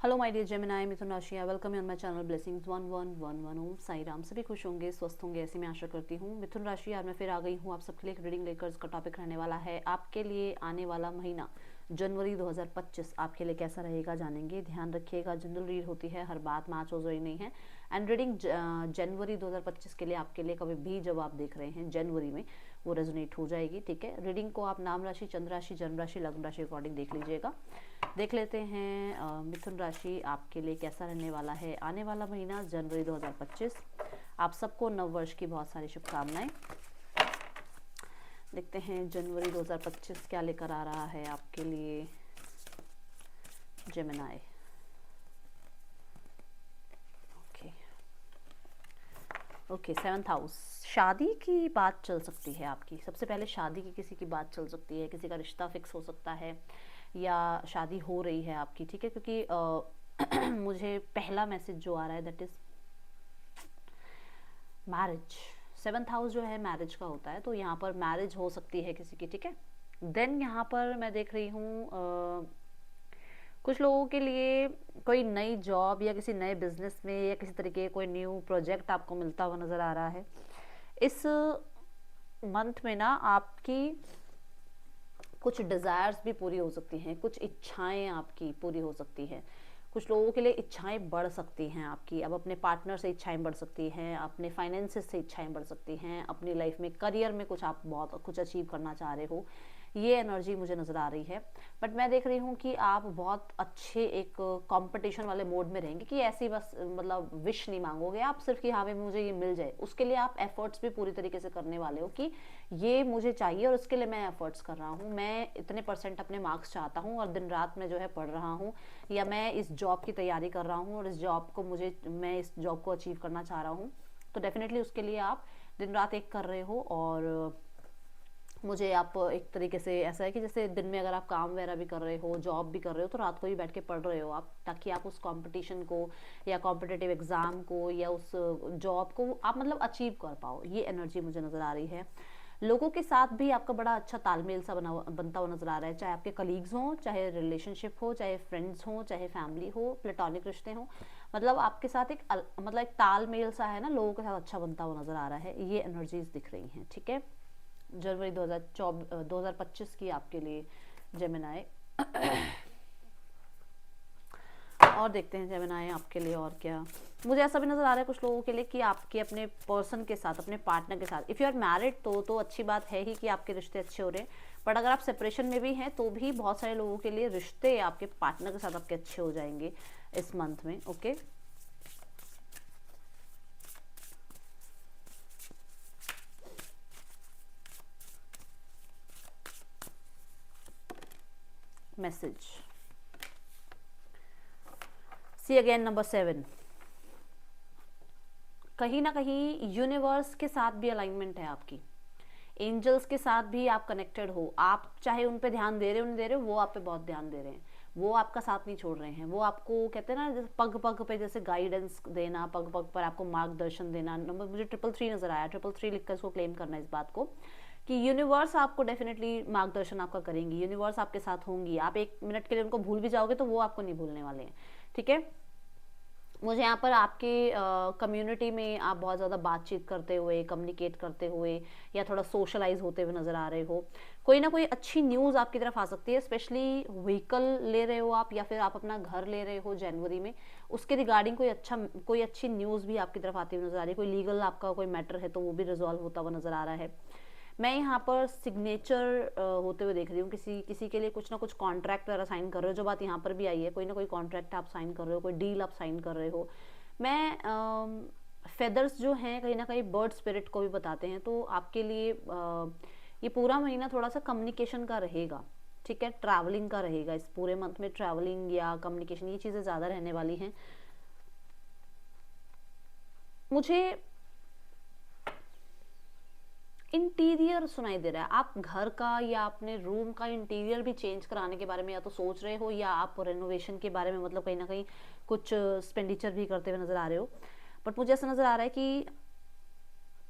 Hello my dear Gemini, मिथुन राशि, welcome you on my channel blessings 1111। ओम साई राम। सभी खुश होंगे, स्वस्थ होंगे, ऐसी मैं आशा करती हूँ। मिथुन राशि, आज मैं फिर आ गई हूँ आप सबके लिए एक रीडिंग लेकर। इसका टॉपिक रहने वाला है आपके लिए आने वाला महीना जनवरी 2025 आपके लिए कैसा रहेगा, जानेंगे। ध्यान रखिएगा, जनरल रीड होती है, हर बात मैच हो रही नहीं है। एंड रीडिंग जनवरी 2025 के लिए आपके लिए कभी भी जब आप देख रहे हैं जनवरी में, वो रेजोनेट हो जाएगी। ठीक है, रीडिंग को आप नाम राशि, चंद्र राशि, जन्म राशि, लग्न राशि अकॉर्डिंग देख लीजिएगा। देख लेते हैं मिथुन राशि आपके लिए कैसा रहने वाला है आने वाला महीना जनवरी 2025। आप सबको नव वर्ष की बहुत सारी शुभकामनाएं। देखते हैं जनवरी 2025 क्या लेकर आ रहा है आपके लिए जेमिनी। Okay, 7th house. शादी की बात चल सकती है आपकी। सबसे पहले शादी की किसी की बात चल सकती है, किसी का रिश्ता फिक्स हो सकता है या शादी हो रही है आपकी। ठीक है, क्योंकि मुझे पहला मैसेज जो आ रहा है that is marriage. 7th house जो है मैरिज का होता है, तो यहाँ पर मैरिज हो सकती है किसी की। ठीक है, देन यहाँ पर मैं देख रही हूँ कुछ लोगों के लिए कोई नई जॉब या किसी नए बिजनेस में या किसी तरीके कोई न्यू प्रोजेक्ट आपको मिलता हुआ नज़र आ रहा है। इस मंथ में ना आपकी कुछ डिज़ायर्स भी पूरी हो सकती हैं, कुछ इच्छाएं आपकी पूरी हो सकती हैं। कुछ लोगों के लिए इच्छाएं बढ़ सकती हैं आपकी। अब अपने पार्टनर से इच्छाएं बढ़ सकती हैं, अपने फाइनेंसेस से इच्छाएं बढ़ सकती हैं, अपनी लाइफ में करियर में कुछ आप बहुत कुछ अचीव करना चाह रहे हो, ये एनर्जी मुझे नज़र आ रही है। बट मैं देख रही हूँ कि आप बहुत अच्छे एक कंपटीशन वाले मोड में रहेंगे कि ऐसी बस मतलब विश नहीं मांगोगे आप सिर्फ कि हाँ भाई मुझे ये मिल जाए। उसके लिए आप एफर्ट्स भी पूरी तरीके से करने वाले हो कि ये मुझे चाहिए और उसके लिए मैं एफर्ट्स कर रहा हूँ, मैं इतने % अपने मार्क्स चाहता हूँ और दिन रात में जो है पढ़ रहा हूँ, या मैं इस जॉब की तैयारी कर रहा हूँ और मैं इस जॉब को अचीव करना चाह रहा हूँ। तो डेफिनेटली उसके लिए आप दिन रात एक कर रहे हो। और मुझे आप एक तरीके से ऐसा है कि जैसे दिन में अगर आप काम वगैरह भी कर रहे हो, जॉब भी कर रहे हो, तो रात को भी बैठ के पढ़ रहे हो आप, ताकि आप उस कंपटीशन को या कॉम्पिटिटिव एग्जाम को या उस जॉब को आप मतलब अचीव कर पाओ। ये एनर्जी मुझे नज़र आ रही है। लोगों के साथ भी आपका बड़ा अच्छा तालमेल सा बनता हुआ नजर आ रहा है, चाहे आपके कलीग्स हों, चाहे रिलेशनशिप हो, चाहे फ्रेंड्स हों, चाहे फैमिली हो, प्लेटोनिक रिश्ते हों। मतलब आपके साथ मतलब एक तालमेल सा है ना, लोगों के साथ अच्छा बनता हुआ नजर आ रहा है। ये एनर्जीज दिख रही हैं। ठीक है, जनवरी 2025 की आपके लिए जेमिनी। और देखते हैं जेमिनी आपके लिए और क्या। मुझे ऐसा भी नजर आ रहा है कुछ लोगों के लिए कि आपके अपने पर्सन के साथ, अपने पार्टनर के साथ, इफ़ यू आर मैरिड तो अच्छी बात है ही कि आपके रिश्ते अच्छे हो रहे हैं। बट अगर आप सेपरेशन में भी हैं तो भी बहुत सारे लोगों के लिए रिश्ते आपके पार्टनर के साथ आपके अच्छे हो जाएंगे इस मंथ में। Okay, message see again number 7। कहीं ना कहीं यूनिवर्स के साथ भी अलाइनमेंट है आपकी, एंजल्स के साथ भी आप कनेक्टेड हो। आप चाहे उन पे ध्यान दे रहे हो नहीं दे रहे हो, वो आप पे बहुत ध्यान दे रहे हैं, वो आपका साथ नहीं छोड़ रहे हैं। वो आपको कहते हैं ना, जैसे पग पग पे जैसे गाइडेंस देना, पग पग पर आपको मार्गदर्शन देना। नंबर मुझे 333 नजर आया, 333 लिखकर इसको क्लेम करना है इस बात को कि यूनिवर्स आपको डेफिनेटली मार्गदर्शन आपका करेंगी, यूनिवर्स आपके साथ होंगी। आप 1 मिनट के लिए उनको भूल भी जाओगे तो वो आपको नहीं भूलने वाले हैं। ठीक है, मुझे यहाँ पर आपके कम्युनिटी में आप बहुत ज़्यादा बातचीत करते हुए, कम्युनिकेट करते हुए या थोड़ा सोशलाइज होते हुए नज़र आ रहे हो। कोई ना कोई अच्छी न्यूज़ आपकी तरफ आ सकती है, स्पेशली व्हीकल ले रहे हो आप या फिर आप अपना घर ले रहे हो जनवरी में, उसके रिगार्डिंग कोई अच्छी न्यूज़ भी आपकी तरफ आती हुई नज़र आ रही है। कोई लीगल आपका कोई मैटर है तो वो भी रिजॉल्व होता हुआ नज़र आ रहा है। मैं यहाँ पर सिग्नेचर होते हुए देख रही हूँ, किसी किसी के लिए कुछ ना कुछ कॉन्ट्रैक्ट वगैरह साइन कर रहे हो। जो बात यहाँ पर भी आई है, कोई ना कोई कॉन्ट्रैक्ट आप साइन कर रहे हो, कोई डील आप साइन कर रहे हो। मैं फेदर्स जो हैं कहीं ना कहीं बर्ड स्पिरिट को भी बताते हैं, तो आपके लिए ये पूरा महीना थोड़ा सा कम्युनिकेशन का रहेगा। ठीक है, ट्रैवलिंग का रहेगा। इस पूरे मंथ में ट्रैवलिंग या कम्युनिकेशन ये चीज़ें ज़्यादा रहने वाली हैं। मुझे इंटीरियर सुनाई दे रहा है, आप घर का या अपने रूम का इंटीरियर भी चेंज कराने के बारे में या तो सोच रहे हो, या आप रेनोवेशन के बारे में मतलब कहीं ना कहीं कुछ एक्सपेंडिचर भी करते हुए नजर आ रहे हो। बट मुझे ऐसा नजर आ रहा है कि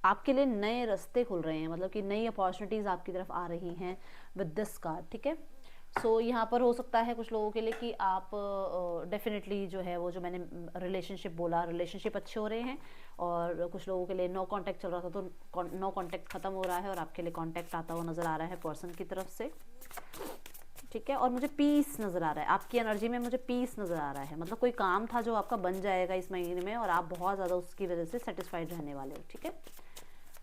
आपके लिए नए रास्ते खुल रहे हैं, मतलब कि नई अपॉर्चुनिटीज आपकी तरफ आ रही हैं विद दिस कार्ड। ठीक है, सो यहाँ पर हो सकता है कुछ लोगों के लिए कि आप डेफिनेटली जो है वो जो मैंने रिलेशनशिप बोला, रिलेशनशिप अच्छे हो रहे हैं, और कुछ लोगों के लिए नो कांटेक्ट चल रहा था तो नो कांटेक्ट खत्म हो रहा है और आपके लिए कांटेक्ट आता हुआ नज़र आ रहा है पर्सन की तरफ से, ठीक है। और मुझे पीस नज़र आ रहा है आपकी एनर्जी में, मुझे पीस नज़र आ रहा है, मतलब कोई काम था जो आपका बन जाएगा इस महीने में और आप बहुत ज़्यादा उसकी वजह से सेटिस्फाइड रहने वाले हो, ठीक है।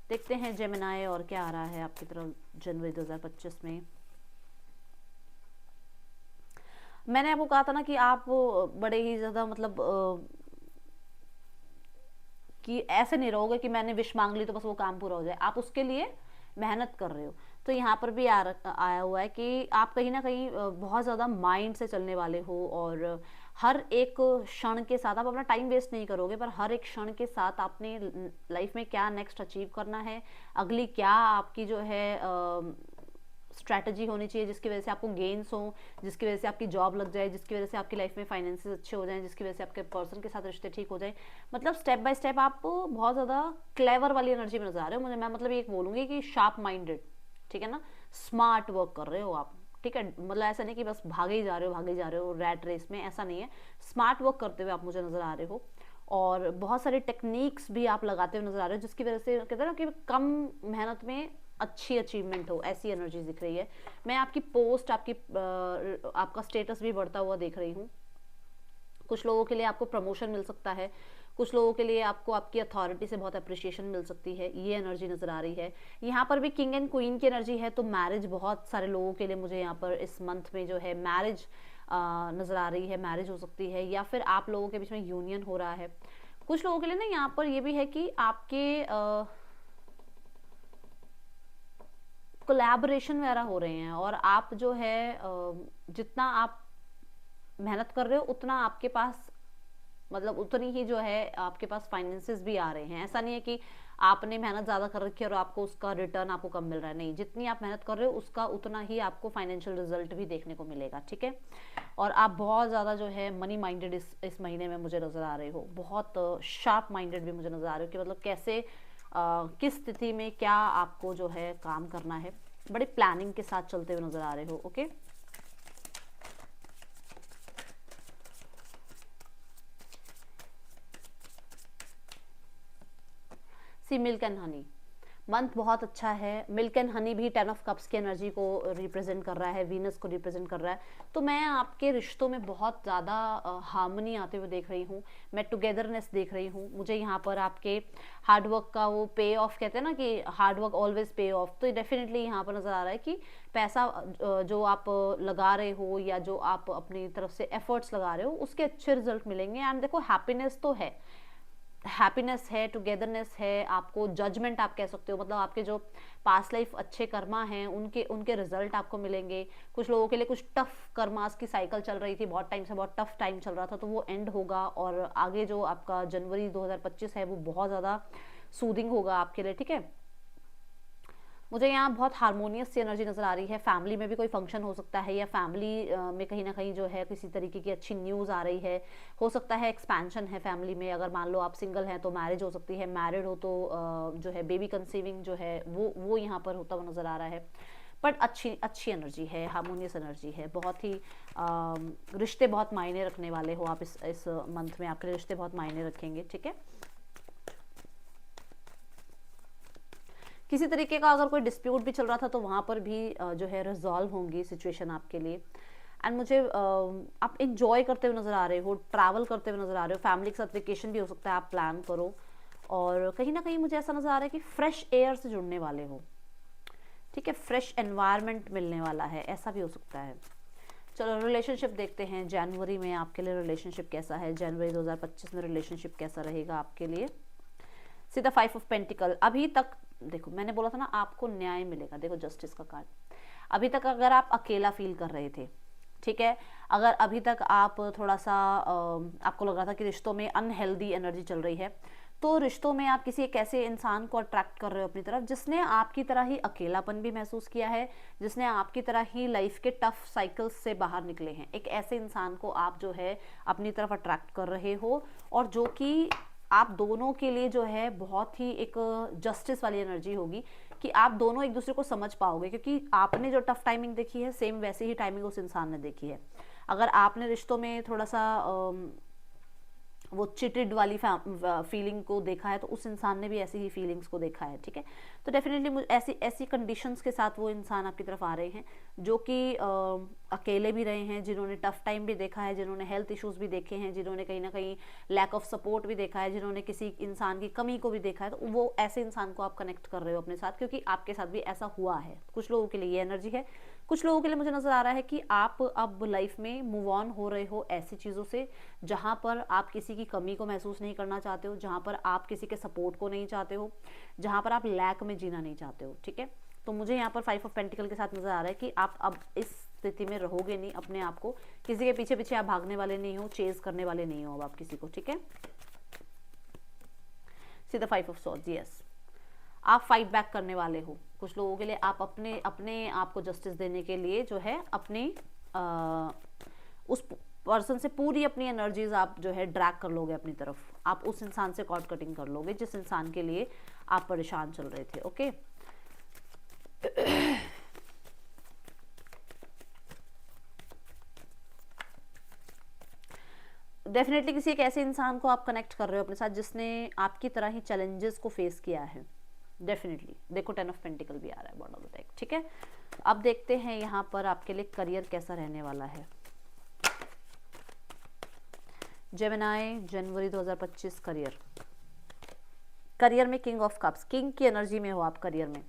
देखते हैं जेमिनाई और क्या आ रहा है आपकी तरफ जनवरी 2025 में। मैंने आपको कहा था ना कि आप बड़े ही ज़्यादा मतलब कि ऐसे नहीं रहोगे कि मैंने विश मांग ली तो बस वो काम पूरा हो जाए, आप उसके लिए मेहनत कर रहे हो। तो यहाँ पर भी आया हुआ है कि आप कहीं ना कहीं बहुत ज़्यादा माइंड से चलने वाले हो, और हर एक क्षण के साथ आप अपना टाइम वेस्ट नहीं करोगे, पर हर एक क्षण के साथ आपने लाइफ में क्या नेक्स्ट अचीव करना है, अगली क्या आपकी जो है स्ट्रैटेजी होनी चाहिए जिसकी वजह से आपको गेन्स हो, जिसकी वजह से आपकी जॉब लग जाए, जिसकी वजह से आपकी लाइफ में फाइनेंसेस अच्छे हो जाएं, जिसकी वजह से आपके पर्सन के साथ रिश्ते ठीक हो जाएं। मतलब स्टेप बाय स्टेप आप बहुत ज़्यादा क्लेवर वाली एनर्जी में नजर आ रहे हो मुझे। मैं मतलब ये बोलूँगी कि शार्प माइंडेड, ठीक है ना, स्मार्ट वर्क कर रहे हो आप, ठीक है। मतलब ऐसा नहीं कि बस भागे ही जा रहे हो, भागे जा रहे हो रैट रेस में, ऐसा नहीं है। स्मार्ट वर्क करते हुए आप मुझे नज़र आ रहे हो, और बहुत सारे टेक्निक्स भी आप लगाते हुए नजर आ रहे हो, जिसकी वजह से कहते हैं ना कि कम मेहनत में अच्छी अचीवमेंट हो, ऐसी एनर्जी दिख रही है। मैं आपकी पोस्ट, आपका स्टेटस भी बढ़ता हुआ देख रही हूँ। कुछ लोगों के लिए आपको प्रमोशन मिल सकता है, कुछ लोगों के लिए आपको आपकी अथॉरिटी से बहुत अप्रिशिएशन मिल सकती है, ये एनर्जी नज़र आ रही है। यहाँ पर भी किंग एंड क्वीन की एनर्जी है, तो मैरिज बहुत सारे लोगों के लिए मुझे यहाँ पर इस मंथ में जो है मैरिज नज़र आ रही है, मैरिज हो सकती है, या फिर आप लोगों के बीच में यूनियन हो रहा है। कुछ लोगों के लिए ना यहाँ पर ये भी है कि आपके कोलैबोरेशन वगैरह हो रहे हैं, और आप जो है जितना आप मेहनत कर रहे हो उतना आपके पास, मतलब उतनी ही जो है आपके पास फाइनेंसेस भी आ रहे हैं। ऐसा नहीं है कि आपने मेहनत ज़्यादा कर रखी है और आपको उसका रिटर्न आपको कम मिल रहा है, नहीं, जितनी आप मेहनत कर रहे हो उसका उतना ही आपको फाइनेंशियल रिजल्ट भी देखने को मिलेगा, ठीक है। और आप बहुत ज़्यादा जो है मनी माइंडेड इस महीने में मुझे नज़र आ रहे हो, बहुत शार्प माइंडेड भी मुझे नज़र आ रहे हो कि मतलब कैसे किस स्थिति में क्या आपको जो है काम करना है, बड़ी प्लानिंग के साथ चलते हुए नज़र आ रहे हो, okay. See milk and honey month बहुत अच्छा है। मिल्क एंड हनी भी 10 ऑफ कप्स की एनर्जी को रिप्रेजेंट कर रहा है, वीनस को रिप्रेजेंट कर रहा है। तो मैं आपके रिश्तों में बहुत ज़्यादा हार्मनी आते हुए देख रही हूँ, मैं टुगेदरनेस देख रही हूँ। मुझे यहाँ पर आपके हार्डवर्क का वो पे ऑफ कहते हैं ना कि हार्डवर्क ऑलवेज पे ऑफ, तो डेफिनेटली यहाँ पर नज़र आ रहा है कि पैसा जो आप लगा रहे हो या जो आप अपनी तरफ से एफर्ट्स लगा रहे हो उसके अच्छे रिजल्ट मिलेंगे। एंड देखो हैप्पीनेस तो है, हैप्पीनेस है, टुगेदरनेस है, आपको जजमेंट आप कह सकते हो, मतलब आपके जो पास्ट लाइफ अच्छे कर्मा हैं उनके उनके रिजल्ट आपको मिलेंगे। कुछ लोगों के लिए कुछ टफ कर्मास की साइकिल चल रही थी, बहुत टाइम से बहुत टफ टाइम चल रहा था, तो वो एंड होगा, और आगे जो आपका जनवरी 2025 है वो बहुत ज़्यादा सूदिंग होगा आपके लिए, ठीक है। मुझे यहाँ बहुत हारमोनियस सी एनर्जी नज़र आ रही है। फैमिली में भी कोई फंक्शन हो सकता है, या फैमिली में कहीं ना कहीं जो है किसी तरीके की अच्छी न्यूज़ आ रही है, हो सकता है एक्सपेंशन है फैमिली में। अगर मान लो आप सिंगल हैं तो मैरिज हो सकती है, मैरिड हो तो जो है बेबी कंसीविंग जो है वो यहाँ पर होता हुआ नज़र आ रहा है। बट अच्छी अच्छी एनर्जी है, हारमोनियस एनर्जी है, बहुत ही रिश्ते बहुत मायने रखने वाले हो आप इस मंथ में, आपके रिश्ते बहुत मायने रखेंगे, ठीक है। किसी तरीके का अगर कोई डिस्प्यूट भी चल रहा था तो वहाँ पर भी जो है रिजॉल्व होंगी सिचुएशन आपके लिए। एंड मुझे आप इंजॉय करते हुए नज़र आ रहे हो, ट्रैवल करते हुए नज़र आ रहे हो, फैमिली के साथ वेकेशन भी हो सकता है, आप प्लान करो। और कहीं ना कहीं मुझे ऐसा नज़र आ रहा है कि फ्रेश एयर से जुड़ने वाले हो, ठीक है, फ्रेश एनवायरनमेंट मिलने वाला है, ऐसा भी हो सकता है। चलो रिलेशनशिप देखते हैं, जनवरी में आपके लिए रिलेशनशिप कैसा है, जनवरी 2025 में रिलेशनशिप कैसा रहेगा आपके लिए। सीधा 5 ऑफ पेंटिकल, अभी तक देखो मैंने बोला था ना आपको न्याय मिलेगा, देखो जस्टिस का कार्ड। अभी तक अगर आप अकेला फील कर रहे थे, ठीक है, अगर अभी तक आप थोड़ा सा आपको लग रहा था कि रिश्तों में अनहेल्दी एनर्जी चल रही है, तो रिश्तों में आप किसी एक ऐसे इंसान को अट्रैक्ट कर रहे हो अपनी तरफ जिसने आपकी तरह ही अकेलापन भी महसूस किया है, जिसने आपकी तरह ही लाइफ के टफ साइकिल्स से बाहर निकले हैं। एक ऐसे इंसान को आप जो है अपनी तरफ अट्रैक्ट कर रहे हो, और जो कि आप दोनों के लिए जो है बहुत ही एक जस्टिस वाली एनर्जी होगी कि आप दोनों एक दूसरे को समझ पाओगे, क्योंकि आपने जो टफ टाइमिंग देखी है सेम वैसे ही टाइमिंग उस इंसान ने देखी है। अगर आपने रिश्तों में थोड़ा सा वो चिटेड वाली फीलिंग को देखा है, तो उस इंसान ने भी ऐसी ही फीलिंग्स को देखा है, ठीक है। तो डेफिनेटली ऐसी ऐसी कंडीशंस के साथ वो इंसान आपकी तरफ आ रहे हैं, जो कि अकेले भी रहे हैं, जिन्होंने टफ टाइम भी देखा है, जिन्होंने हेल्थ इश्यूज भी देखे हैं, जिन्होंने कहीं ना कहीं लैक ऑफ सपोर्ट भी देखा है, जिन्होंने किसी इंसान की कमी को भी देखा है। तो वो ऐसे इंसान को आप कनेक्ट कर रहे हो अपने साथ, क्योंकि आपके साथ भी ऐसा हुआ है। कुछ लोगों के लिए ये एनर्जी है, कुछ लोगों के लिए मुझे नजर आ रहा है कि आप अब लाइफ में मूव ऑन हो रहे हो ऐसी चीज़ों से जहाँ पर आप किसी की कमी को महसूस नहीं करना चाहते हो, जहाँ पर आप किसी के सपोर्ट को नहीं चाहते हो, जहाँ पर आप लैक में जीना नहीं चाहते हो, ठीक है। तो मुझे यहाँ पर 5 ऑफ पेंटिकल के साथ नजर आ रहा है कि आप अब इस स्थिति में रहोगे नहीं, अपने आप को किसी के पीछे पीछे आप भागने वाले नहीं हो, चेज करने वाले नहीं हो अब आप किसी को, ठीक है। See the 5 of swords, yes, आप फाइट बैक करने वाले हो। कुछ लोगों के लिए आप अपने अपने आप को जस्टिस देने के लिए जो है अपनी उस पर्सन से पूरी अपनी एनर्जीज आप जो है ड्रैग कर लोगे अपनी तरफ। आप उस इंसान से कॉर्ड कटिंग कर लोगे जिस इंसान के लिए आप परेशान चल रहे थे, ओके। डेफिनेटली किसी एक ऐसे इंसान को आप कनेक्ट कर रहे हो अपने साथ जिसने आपकी तरह ही चैलेंजेस को फेस किया है। डेफिनेटली देखो 10 ऑफ पेंटिकल भी आ रहा है बॉटम ऑफ द डेक, ठीक है। अब देखते हैं यहाँ पर आपके लिए करियर कैसा रहने वाला है। जेमिनी जनवरी 2025 करियर, करियर में किंग ऑफ कप्स, किंग की एनर्जी में हो आप करियर में,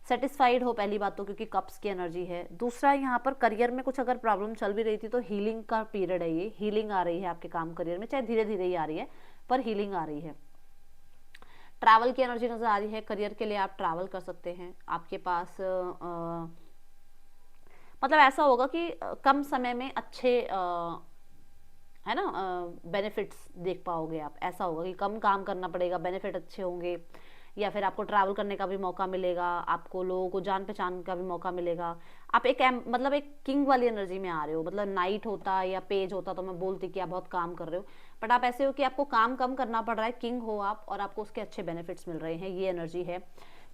सेटिस्फाइड हो पहली बात तो, क्योंकि कप्स की एनर्जी है। दूसरा यहाँ पर करियर में कुछ अगर प्रॉब्लम चल भी रही थी तो हीलिंग का पीरियड है, ये हीलिंग आ रही है आपके काम करियर में, चाहे धीरे धीरे ही आ रही है पर हीलिंग आ रही है। ट्रैवल की एनर्जी नजर आ रही है, करियर के लिए आप ट्रैवल कर सकते हैं। आपके पास मतलब ऐसा होगा कि कम समय में अच्छे है ना बेनिफिट्स देख पाओगे आप। ऐसा होगा कि कम काम करना पड़ेगा, बेनिफिट अच्छे होंगे, या फिर आपको ट्रैवल करने का भी मौका मिलेगा, आपको लोगों को जान पहचान का भी मौका मिलेगा। आप एक मतलब एक किंग वाली एनर्जी में आ रहे हो। मतलब नाइट होता या पेज होता तो मैं बोलती कि आप बहुत काम कर रहे हो, बट आप ऐसे हो कि आपको काम कम करना पड़ रहा है, किंग हो आप और आपको उसके अच्छे बेनिफिट्स मिल रहे हैं, ये एनर्जी है।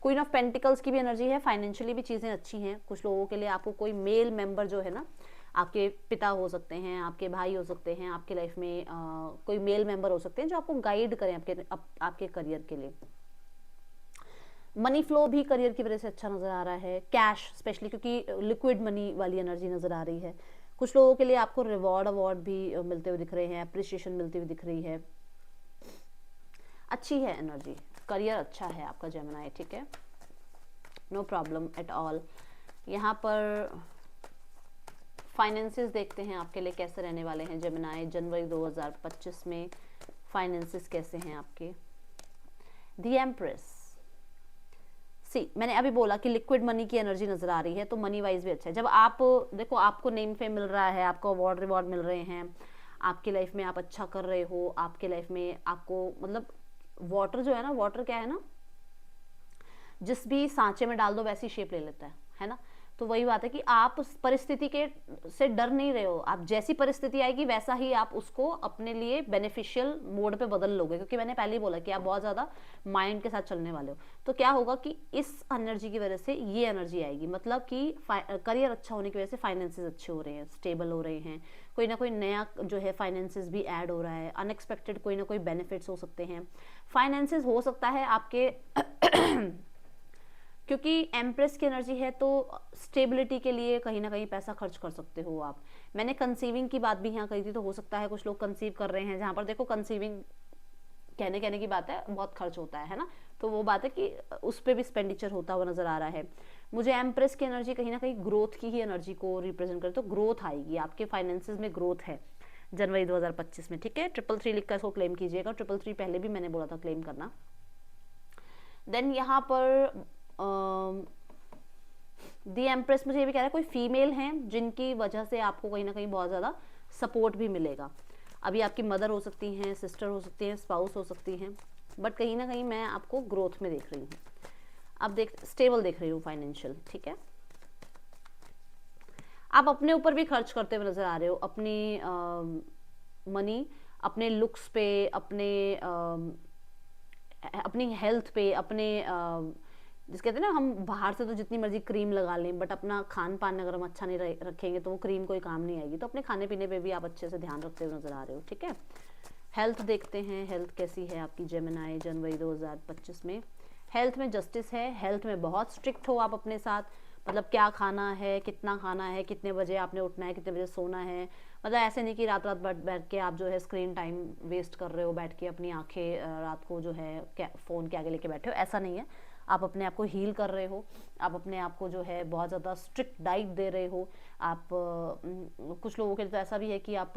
क्वीन ऑफ पेंटिकल्स की भी एनर्जी है, फाइनेंशियली भी चीज़ें अच्छी हैं। कुछ लोगों के लिए आपको कोई मेल मेंबर जो है ना, आपके पिता हो सकते हैं, आपके भाई हो सकते हैं, आपके लाइफ में कोई मेल मेंबर हो सकते हैं जो आपको गाइड करें आपके करियर के लिए। मनी फ्लो भी करियर की वजह से अच्छा नजर आ रहा है, कैश स्पेशली, क्योंकि लिक्विड मनी वाली एनर्जी नजर आ रही है। कुछ लोगों के लिए आपको रिवॉर्ड अवार्ड भी मिलते हुए दिख रहे हैं, अप्रिसिएशन मिलती हुई दिख रही है। अच्छी है एनर्जी, करियर अच्छा है आपका जेमिनी, ठीक है, नो प्रॉब्लम एट ऑल। यहाँ पर फाइनेंसेस देखते हैं आपके लिए कैसे रहने वाले हैं जेमिनी जनवरी 2025 में। फाइनेंसेस कैसे हैं आपके। द एम्प्रेस, सी मैंने अभी बोला कि लिक्विड मनी की एनर्जी नजर आ रही है, तो मनी वाइज भी अच्छा है। जब आप देखो आपको नेम फेम मिल रहा है, आपको अवार्ड रिवॉर्ड मिल रहे हैं, आपकी लाइफ में आप अच्छा कर रहे हो, आपके लाइफ में आपको मतलब वाटर जो है ना, वाटर क्या है ना, जिस भी सांचे में डाल दो वैसी शेप ले लेता है ना। तो वही बात है कि आप उस परिस्थिति के से डर नहीं रहे हो, आप जैसी परिस्थिति आएगी वैसा ही आप उसको अपने लिए बेनिफिशियल मोड पे बदल लोगे, क्योंकि मैंने पहले ही बोला कि आप बहुत ज़्यादा माइंड के साथ चलने वाले हो। तो क्या होगा कि इस एनर्जी की वजह से ये एनर्जी आएगी, मतलब कि करियर अच्छा होने की वजह से फाइनेंसेस अच्छे हो रहे हैं, स्टेबल हो रहे हैं, कोई ना कोई नया जो है फाइनेंसेस भी ऐड हो रहा है, अनएक्सपेक्टेड कोई ना कोई बेनिफिट्स हो सकते हैं। फाइनेंसेस हो सकता है आपके क्योंकि एम्प्रेस की एनर्जी है तो स्टेबिलिटी के लिए कहीं ना कहीं पैसा खर्च कर सकते हो आप। मैंने कंसीविंग की बात भी यहाँ कही थी, तो हो सकता है कुछ लोग कंसीव कर रहे हैं, जहाँ पर देखो कंसीविंग कहने कहने की बात है, बहुत खर्च होता है ना, तो वो बात है कि उस पर भी एक्सपेंडिचर होता हुआ नजर आ रहा है। मुझे एम्प्रेस की एनर्जी कहीं ना कहीं ग्रोथ की ही एनर्जी को रिप्रेजेंट करे, तो ग्रोथ आएगी, आपके फाइनेंसेस में ग्रोथ है जनवरी 2025 में, ठीक है। 333 लिखकर इसको क्लेम कीजिएगा, 333 पहले भी मैंने बोला था क्लेम करना। देन यहाँ पर दी एम्प्रेस मुझे ये भी कह रहा है कोई फीमेल हैं जिनकी वजह से आपको कहीं ना कहीं बहुत ज़्यादा सपोर्ट भी मिलेगा। अभी आपकी मदर हो सकती हैं, सिस्टर हो सकती हैं, स्पाउस हो सकती हैं, बट कहीं ना कहीं मैं आपको ग्रोथ में देख रही हूँ। अब स्टेबल देख रही हूँ फाइनेंशियल, ठीक है। आप अपने ऊपर भी खर्च करते हुए नजर आ रहे हो, अपनी मनी अपने लुक्स पे, अपनी हेल्थ पे, अपने जिस कहते हैं ना, हम बाहर से तो जितनी मर्जी क्रीम लगा लें, बट अपना खान पान अगर हम अच्छा नहीं रखेंगे तो वो क्रीम कोई काम नहीं आएगी। तो अपने खाने पीने पे भी आप अच्छे से ध्यान रखते हुए नजर आ रहे हो, ठीक है। हेल्थ देखते हैं, हेल्थ कैसी है आपकी जेमिनी जनवरी 2025 में। हेल्थ में जस्टिस है, हेल्थ में बहुत स्ट्रिक्ट हो आप अपने साथ, मतलब क्या खाना है, कितना खाना है, कितने बजे आपने उठना है, कितने बजे सोना है। मतलब ऐसे नहीं कि रात रात बैठ के आप जो है स्क्रीन टाइम वेस्ट कर रहे हो, बैठ के अपनी आंखें रात को जो है फ़ोन के आगे लेके बैठे हो, ऐसा नहीं है। आप अपने आप को हील कर रहे हो, आप अपने आप को जो है बहुत ज़्यादा स्ट्रिक्ट डाइट दे रहे हो। आप कुछ लोगों के लिए तो ऐसा भी है कि आप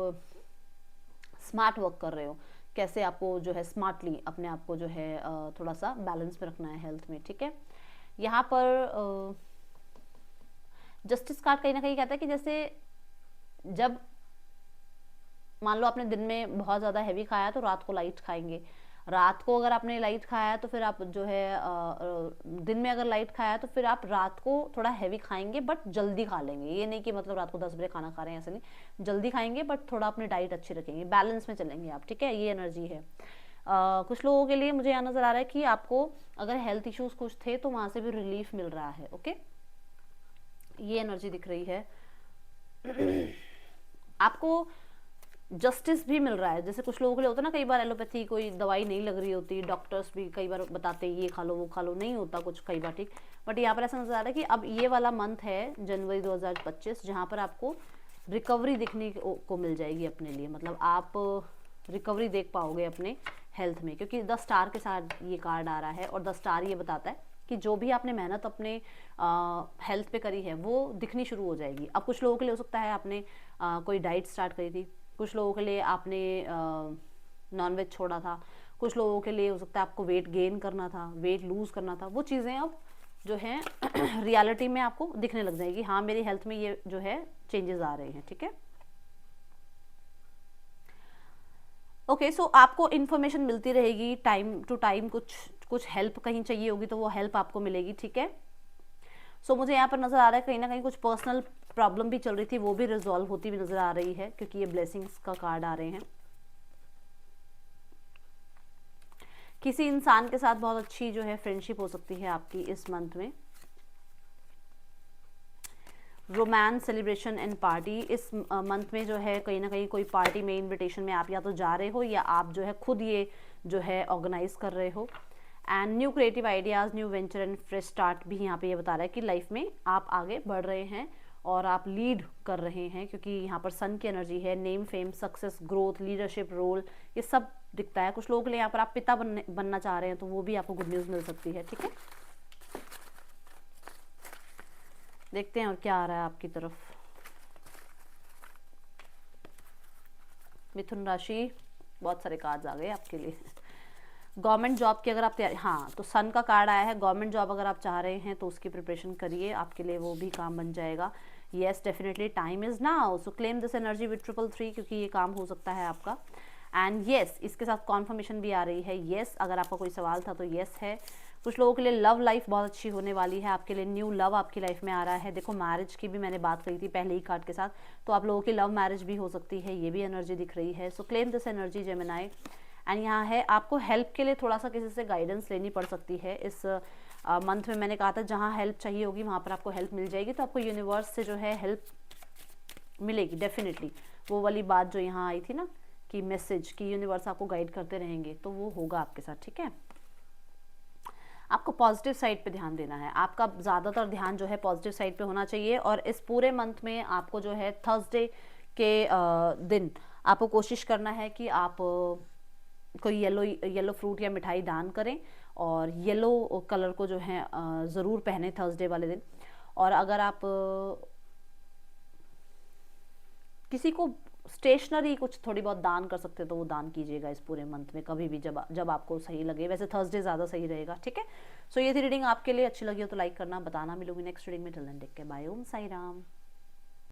स्मार्ट वर्क कर रहे हो, कैसे आपको जो है स्मार्टली अपने आप को जो है थोड़ा सा बैलेंस में रखना है हेल्थ में, ठीक है। यहाँ पर जस्टिस कार्ड कहीं ना कहीं कहता है कि जैसे जब मान लो आपने दिन में बहुत ज़्यादा हैवी खाया तो रात को लाइट खाएंगे, रात को अगर आपने लाइट खाया तो फिर आप जो है दिन में अगर लाइट खाया तो फिर आप रात को थोड़ा हैवी खाएंगे बट जल्दी खा लेंगे। ये नहीं कि मतलब रात को 10 बजे खाना खा रहे हैं, ऐसे नहीं, जल्दी खाएंगे बट थोड़ा अपनी डाइट अच्छी रखेंगे, बैलेंस में चलेंगे आप, ठीक है। ये एनर्जी है। कुछ लोगों के लिए मुझे यहाँ नज़र आ रहा है कि आपको अगर हेल्थ इश्यूज कुछ थे तो वहाँ से भी रिलीफ मिल रहा है, ओके। ये एनर्जी दिख रही है। आपको जस्टिस भी मिल रहा है। जैसे कुछ लोगों के लिए होता है ना, कई बार एलोपैथी कोई दवाई नहीं लग रही होती, डॉक्टर्स भी कई बार बताते हैं ये खा लो वो खा लो, नहीं होता कुछ कई बार ठीक। बट यहाँ पर ऐसा नजर आ रहा है कि अब ये वाला मंथ है जनवरी 2025 जहाँ पर आपको रिकवरी दिखने को मिल जाएगी अपने लिए, मतलब आप रिकवरी देख पाओगे अपने हेल्थ में, क्योंकि 10 स्टार के साथ ये कार्ड आ रहा है और 10 स्टार ये बताता है कि जो भी आपने मेहनत अपने हेल्थ पे करी है वो दिखनी शुरू हो जाएगी। अब कुछ लोगों के लिए हो सकता है आपने कोई डाइट स्टार्ट करी थी, कुछ लोगों के लिए आपने नॉनवेज छोड़ा था, कुछ लोगों के लिए हो सकता है आपको वेट गेन करना था, वेट लूज़ करना था। वो चीज़ें अब जो है रियलिटी में आपको दिखने लग जाएगी, हाँ मेरी हेल्थ में ये जो है चेंजेस आ रहे हैं, ठीक है। ओके, सो आपको इन्फॉर्मेशन मिलती रहेगी टाइम टू टाइम, कुछ हेल्प कहीं चाहिए होगी तो वो हेल्प आपको मिलेगी, ठीक है। सो मुझे यहाँ पर नज़र आ रहा है कहीं ना कहीं कुछ पर्सनल प्रॉब्लम भी चल रही थी, वो भी रिजॉल्व होती हुई नज़र आ रही है, क्योंकि ये ब्लेसिंग्स का कार्ड आ रहे हैं। किसी इंसान के साथ बहुत अच्छी जो है फ्रेंडशिप हो सकती है आपकी इस मंथ में। रोमांस, सेलिब्रेशन एंड पार्टी इस मंथ में जो है कहीं ना कहीं कोई पार्टी में इनविटेशन में आप या तो जा रहे हो या आप जो है खुद ये जो है ऑर्गेनाइज कर रहे हो। And new creative ideas, new venture and fresh start भी यहाँ पे ये बता रहा है कि लाइफ में आप आगे बढ़ रहे हैं और आप लीड कर रहे हैं, क्योंकि यहाँ पर सन की एनर्जी है। Name, fame, success, growth, leadership role, ये सब दिखता है। कुछ लोगों के लिए यहाँ पर आप पिता बनना चाह रहे हैं तो वो भी आपको गुड न्यूज़ मिल सकती है, ठीक है। देखते हैं और क्या आ रहा है आपकी तरफ। मिथुन राशि, बहुत सारे कार्ड्स आ गए आपके लिए। गवर्नमेंट जॉब की अगर आप तैयारी, हाँ तो सन का कार्ड आया है, गवर्नमेंट जॉब अगर आप चाह रहे हैं तो उसकी प्रिपरेशन करिए, आपके लिए वो भी काम बन जाएगा। Yes definitely time is now, so claim this energy with 333, क्योंकि ये काम हो सकता है आपका। एंड येस इसके साथ कॉन्फर्मेशन भी आ रही है। येस अगर आपका कोई सवाल था तो येस है। कुछ लोगों के लिए लव लाइफ बहुत अच्छी होने वाली है, आपके लिए न्यू लव आपकी लाइफ में आ रहा है। देखो मैरिज की भी मैंने बात करी थी पहले ही कार्ड के साथ, तो आप लोगों की लव मैरिज भी हो सकती है, ये भी एनर्जी दिख रही है। सो claim this energy Gemini. And यहाँ है आपको हेल्प के लिए थोड़ा सा किसी से गाइडेंस लेनी पड़ सकती है इस मंथ में। मैंने कहा था जहाँ हेल्प चाहिए होगी वहाँ पर आपको हेल्प मिल जाएगी, तो आपको यूनिवर्स से जो है हेल्प मिलेगी डेफिनेटली। वो वाली बात जो यहाँ आई थी ना कि मैसेज कि यूनिवर्स आपको गाइड करते रहेंगे, तो वो होगा आपके साथ, ठीक है। आपको पॉजिटिव साइड पे ध्यान देना है, आपका ज़्यादातर ध्यान जो है पॉजिटिव साइड पे होना चाहिए। और इस पूरे मंथ में आपको जो है थर्सडे के दिन आपको कोशिश करना है कि आप कोई येलो फ्रूट या मिठाई दान करें और येलो कलर को जो है ज़रूर पहने थर्सडे वाले दिन। और अगर आप किसी को स्टेशनरी कुछ थोड़ी बहुत दान कर सकते तो वो दान कीजिएगा इस पूरे मंथ में, कभी भी जब आपको सही लगे। वैसे थर्सडे ज़्यादा सही रहेगा, ठीक है। सो ये थी रीडिंग, आपके लिए अच्छी लगी हो तो लाइक करना, बताना। मिलूंगी नेक्स्ट रीडिंग में, till then take care, bye, Om Sai Ram.